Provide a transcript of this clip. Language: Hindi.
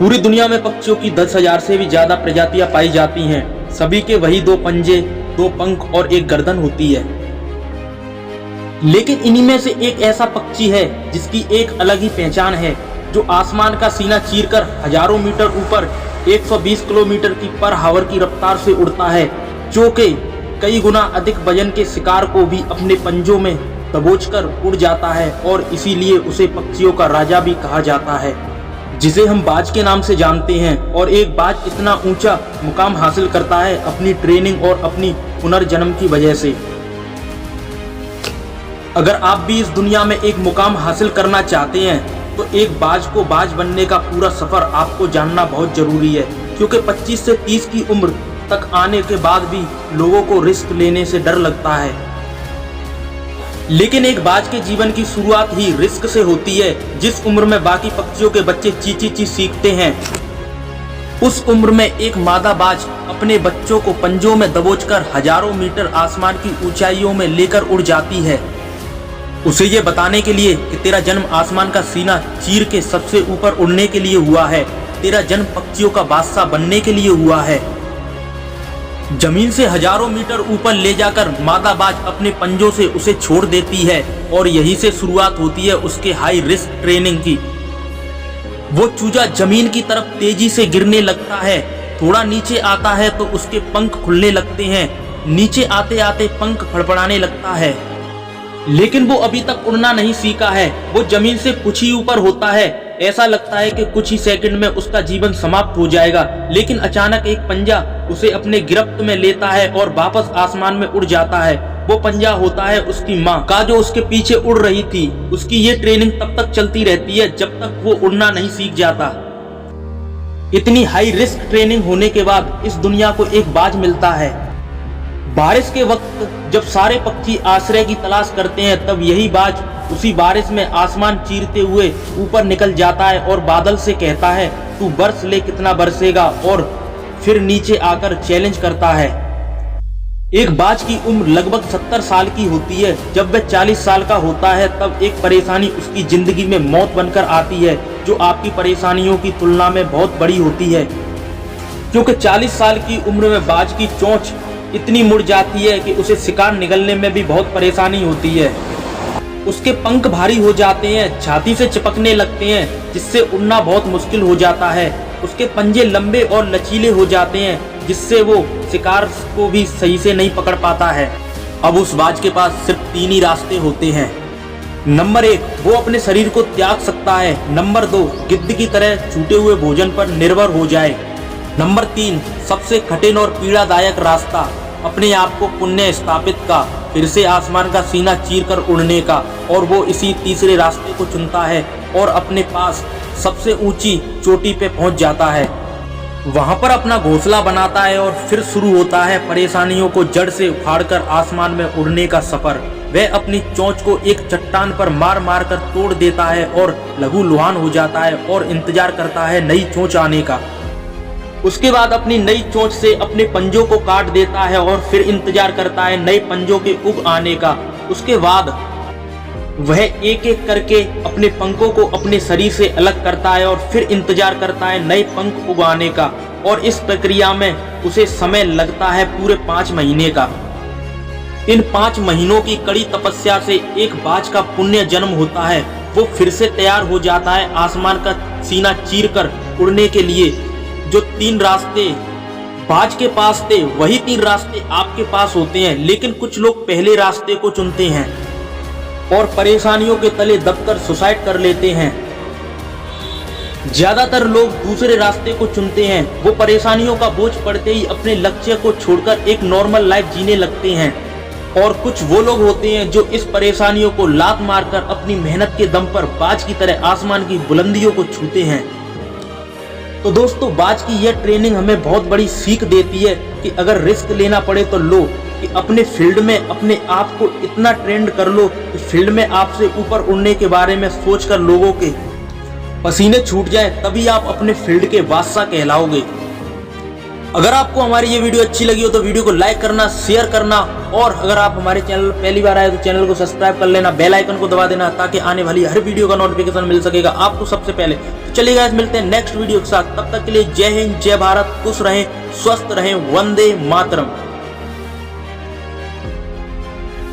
पूरी दुनिया में पक्षियों की 10,000 से भी ज्यादा प्रजातियां पाई जाती हैं। सभी के वही 2 पंजे, 2 पंख और 1 गर्दन होती है। लेकिन इन्हीं में से एक ऐसा पक्षी है जिसकी एक अलग ही पहचान है, जो आसमान का सीना चीरकर हजारों मीटर ऊपर 120 किलोमीटर की पर हावर की रफ्तार से उड़ता है, जो कि कई गुना अधिक वजन के शिकार को भी अपने पंजों में दबोचकर उड़ जाता है और इसीलिए उसे पक्षियों का राजा भी कहा जाता है, जिसे हम बाज के नाम से जानते हैं। और एक बाज इतना ऊंचा मुकाम हासिल करता है अपनी ट्रेनिंग और अपनी पुनर्जन्म की वजह से। अगर आप भी इस दुनिया में एक मुकाम हासिल करना चाहते हैं तो एक बाज को बाज बनने का पूरा सफर आपको जानना बहुत जरूरी है, क्योंकि 25 से 30 की उम्र तक आने के बाद भी लोगों को रिस्क लेने से डर लगता है। लेकिन एक बाज के जीवन की शुरुआत ही रिस्क से होती है। जिस उम्र में बाकी पक्षियों के बच्चे ची ची सीखते हैं, उस उम्र में एक मादा बाज अपने बच्चों को पंजों में दबोचकर हजारों मीटर आसमान की ऊंचाइयों में लेकर उड़ जाती है, उसे ये बताने के लिए कि तेरा जन्म आसमान का सीना चीर के सबसे ऊपर उड़ने के लिए हुआ है, तेरा जन्म पक्षियों का बादशाह बनने के लिए हुआ है। जमीन से हजारों मीटर ऊपर ले जाकर मादा बाज अपने पंजों से उसे छोड़ देती है और यहीं से शुरुआत होती है उसके हाई रिस्क ट्रेनिंग की। वो चूजा जमीन की तरफ तेजी से गिरने लगता है, थोड़ा नीचे आता है तो उसके पंख खुलने लगते हैं, नीचे आते आते पंख फड़फड़ाने लगता है। लेकिन वो अभी तक उड़ना नहीं सीखा है, वो जमीन से कुछ ही ऊपर होता है। ऐसा लगता है कि कुछ ही सेकंड में उसका जीवन समाप्त हो जाएगा, लेकिन अचानक एक पंजा उसे अपने गिरफ्त में लेता है और वापस आसमान में उड़ जाता है। वो पंजा होता है उसकी माँ का, जो उसके पीछे उड़ रही थी। उसकी ये ट्रेनिंग तब तक चलती रहती है जब तक वो उड़ना नहीं सीख जाता। इतनी हाई रिस्क ट्रेनिंग होने के बाद इस दुनिया को एक बाज मिलता है। बारिश के वक्त जब सारे पक्षी आश्रय की तलाश करते हैं, तब यही बाज उसी बारिश में आसमान चीरते हुए ऊपर निकल जाता है और बादल से कहता है, तू बरस ले कितना बरसेगा, और फिर नीचे आकर चैलेंज करता है। एक बाज की उम्र लगभग 70 साल की होती है। जब वह 40 साल का होता है तब एक परेशानी उसकी जिंदगी में मौत बनकर आती है, जो आपकी परेशानियों की तुलना में बहुत बड़ी होती है, क्योंकि 40 साल की उम्र में बाज की चोंच इतनी मुड़ जाती है कि उसे शिकार निगलने में भी बहुत परेशानी होती है। उसके पंख भारी हो जाते हैं, छाती से चिपकने लगते हैं, जिससे उड़ना बहुत मुश्किल हो जाता है। उसके पंजे लंबे और लचीले हो जाते हैं, जिससे वो शिकार को भी सही से नहीं पकड़ पाता है। अब उस बाज के पास सिर्फ 3 ही रास्ते होते हैं। नंबर 1, वो अपने शरीर को त्याग सकता है। नंबर 2, गिद्ध की तरह छूटे हुए भोजन पर निर्भर हो जाए। नंबर 3, सबसे कठिन और पीड़ादायक रास्ता, अपने आप को पुण्य स्थापित का, फिर से आसमान का सीना चीरकर उड़ने का। और वो इसी तीसरे रास्ते को चुनता है और अपने पास सबसे ऊंची चोटी पे पहुंच जाता है। वहां पर अपना घोंसला बनाता है और फिर शुरू होता है परेशानियों को जड़ से उखाड़कर आसमान में उड़ने का सफर। वह अपनी चोंच को एक चट्टान पर मार मार कर तोड़ देता है और लहूलुहान हो जाता है और इंतजार करता है नई चोंच आने का। उसके बाद अपनी नई चोंच से अपने पंजों को काट देता है और फिर इंतजार करता है नए पंजों के उग आने का। उसके बाद वह एक एक करके अपने पंखों को अपने शरीर से अलग करता है और फिर इंतजार करता है नए पंख उगाने का। और इस प्रक्रिया में उसे समय लगता है पूरे 5 महीने का। इन 5 महीनों की कड़ी तपस्या से एक बाज का पुण्य जन्म होता है। वो फिर से तैयार हो जाता है आसमान का सीना चीरकर उड़ने के लिए। जो 3 रास्ते बाज के पास थे, वही 3 रास्ते आपके पास होते हैं। लेकिन कुछ लोग पहले रास्ते को चुनते हैं और परेशानियों के तले दबकर सुसाइड कर लेते हैं। ज्यादातर लोग दूसरे रास्ते को चुनते हैं। वो परेशानियों का बोझ पड़ते ही अपने लक्ष्य को छोड़कर एक नॉर्मल लाइफ जीने लगते हैं। और कुछ वो लोग होते हैं जो इस परेशानियों को लात मारकर अपनी मेहनत के दम पर बाज की तरह आसमान की बुलंदियों को छूते हैं। तो दोस्तों, बाज की यह ट्रेनिंग हमें बहुत बड़ी सीख देती है कि अगर रिस्क लेना पड़े तो लो, कि अपने फील्ड में अपने आप को इतना ट्रेंड कर लो कि फील्ड में आपसे ऊपर उड़ने के बारे में सोचकर लोगों के पसीने छूट जाए, तभी आप अपने फील्ड के बादशाह कहलाओगे। अगर आपको हमारी ये वीडियो अच्छी लगी हो तो वीडियो को लाइक करना, शेयर करना, और अगर आप हमारे चैनल पहली बार आए तो चैनल को सब्सक्राइब कर लेना, बेल आइकन को दबा देना ताकि आने वाली हर वीडियो का नोटिफिकेशन मिल सकेगा आपको सबसे पहले। तो चलिए गाइस, मिलते हैं नेक्स्ट वीडियो के साथ। तब तक के लिए जय हिंद, जय भारत, खुश रहें, स्वस्थ रहें, वंदे मातरम।